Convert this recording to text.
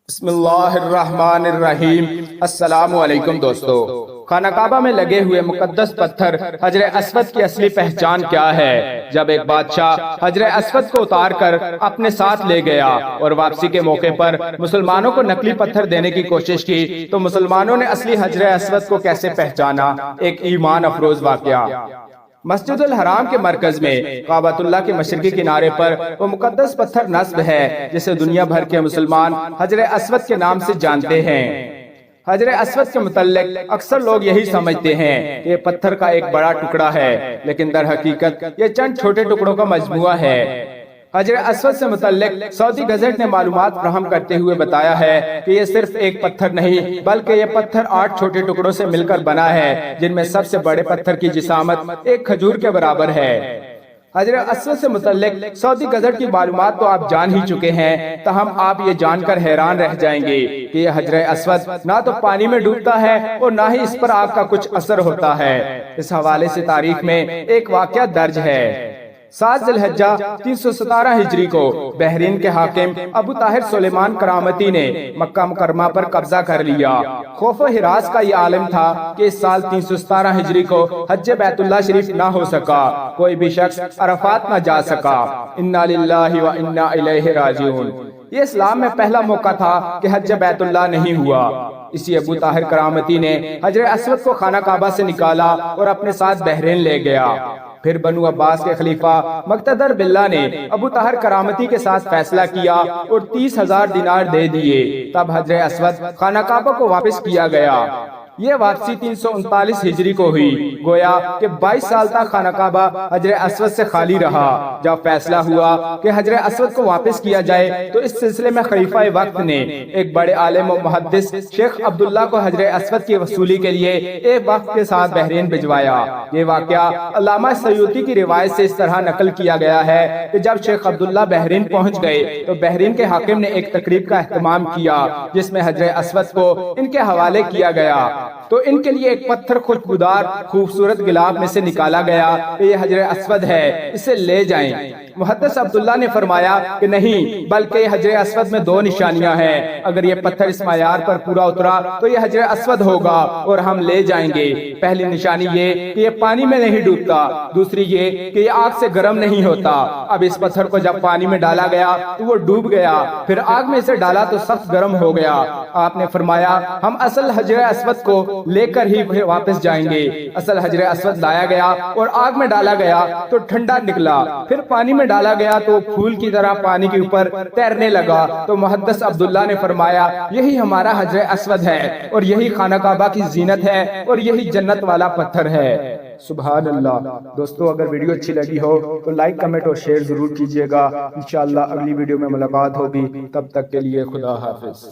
بسم اللہ الرحمن الرحیم۔ السلام علیکم دوستو۔ خانہ کعبہ میں لگے ہوئے مقدس پتھر حجر اسود کی اصلی پہچان کیا ہے؟ جب ایک بادشاہ حجر اسود کو اتار کر اپنے ساتھ لے گیا اور واپسی کے موقع پر مسلمانوں کو نقلی پتھر دینے کی کوشش کی تو مسلمانوں نے اصلی حجر اسود کو کیسے پہچانا؟ ایک ایمان افروز واقعہ۔ مسجد الحرام کے مرکز میں کعبۃ اللہ کے مشرقی کنارے پر وہ مقدس پتھر نصب ہے جسے دنیا بھر کے مسلمان حجر اسود کے نام سے جانتے ہیں۔ حجر اسود کے متعلق اکثر لوگ یہی سمجھتے ہیں کہ یہ پتھر کا ایک بڑا ٹکڑا ہے، لیکن در حقیقت یہ چند چھوٹے ٹکڑوں کا مجموعہ ہے۔ حجر اسود سے متعلق سعودی گزٹ نے معلومات فراہم کرتے ہوئے بتایا ہے کہ یہ صرف ایک پتھر نہیں بلکہ یہ پتھر 8 چھوٹے ٹکڑوں سے مل کر بنا ہے، جن میں سب سے بڑے پتھر کی جسامت ایک کھجور کے برابر ہے۔ حجر اسود سے متعلق سعودی گزٹ کی معلومات تو آپ جان ہی چکے ہیں، تاہم آپ یہ جان کر حیران رہ جائیں گے کہ یہ حجر اسود نہ تو پانی میں ڈوبتا ہے اور نہ ہی اس پر آگ کا کچھ اثر ہوتا ہے۔ اس حوالے سے تاریخ میں ایک واقعہ درج ہے۔ 7 ذی الحجہ 317 ہجری کو بحرین کے حاکم ابو طاہر سلیمان کرامتی نے مکہ مکرمہ پر قبضہ کر لیا۔ خوف و ہراس کا یہ عالم تھا کہ اس سال 317 ہجری کو حج بیت اللہ شریف نہ ہو سکا، کوئی بھی شخص عرفات نہ جا سکا۔ انا للہ و انا الیہ راجعون۔ یہ اسلام میں پہلا موقع تھا کہ حج بیت اللہ نہیں ہوا۔ اسی ابو طاہر کرامتی نے حجر اسود کو خانہ کعبہ سے نکالا اور اپنے ساتھ بحرین لے گیا۔ پھر بنو عباس کے خلیفہ مقتدر باللہ نے ابو طاہر کرامتی کے ساتھ فیصلہ کیا اور 30,000 دینار دے دیے، تب حجر اسود خانہ کعبہ کو واپس کیا گیا۔ یہ واپسی 339 ہجری کو ہوئی، گویا کہ 22 سال تک خانہ کعبہ حجر اسود سے خالی رہا۔ جب فیصلہ ہوا کہ حجر اسود کو واپس کیا جائے تو اس سلسلے میں خلیفہ وقت نے ایک بڑے عالم و محدث شیخ عبداللہ کو حجر اسود کی وصولی کے لیے ایک وقت کے ساتھ بحرین بھجوایا۔ یہ واقعہ علامہ سیوطی کی روایت سے اس طرح نقل کیا گیا ہے کہ جب شیخ عبداللہ بحرین پہنچ گئے تو بحرین کے حاکم نے ایک تقریب کا اہتمام کیا جس میں حجر اسود کو ان کے حوالے کیا گیا، تو ان کے لیے ایک پتھر خوشبودار خوبصورت گلاب میں سے نکالا گیا کہ یہ حجر اسود ہے، اسے لے جائیں۔ محدث عبداللہ نے فرمایا کہ نہیں، بلکہ یہ حجر اسود میں 2 نشانیاں ہیں، اگر یہ پتھر اس معیار پر پورا اترا تو یہ حجر اسود ہوگا اور ہم لے جائیں گے۔ پہلی نشانی یہ کہ یہ پانی میں نہیں ڈوبتا، دوسری یہ کہ یہ آگ سے گرم نہیں ہوتا۔ اب اس پتھر کو جب پانی میں ڈالا گیا تو وہ ڈوب گیا، پھر آگ میں اسے ڈالا تو سخت گرم ہو گیا۔ آپ نے فرمایا ہم اصل حجر اسود کو لے کر ہی واپس جائیں گے۔ اصل حجر اسود لایا گیا اور آگ میں ڈالا گیا تو ٹھنڈا نکلا، پھر پانی میں ڈالا گیا تو پھول کی طرح پانی کے اوپر تیرنے لگا۔ تو محدث عبداللہ نے فرمایا یہی ہمارا حجر اسود ہے اور یہی خانہ کعبہ کی زینت ہے اور یہی جنت والا پتھر ہے۔ سبحان اللہ۔ دوستو اگر ویڈیو اچھی لگی ہو تو لائک، کمنٹ اور شیئر ضرور کیجیے گا۔ انشاءاللہ اگلی ویڈیو میں ملاقات ہوگی، تب تک کے لیے خدا حافظ۔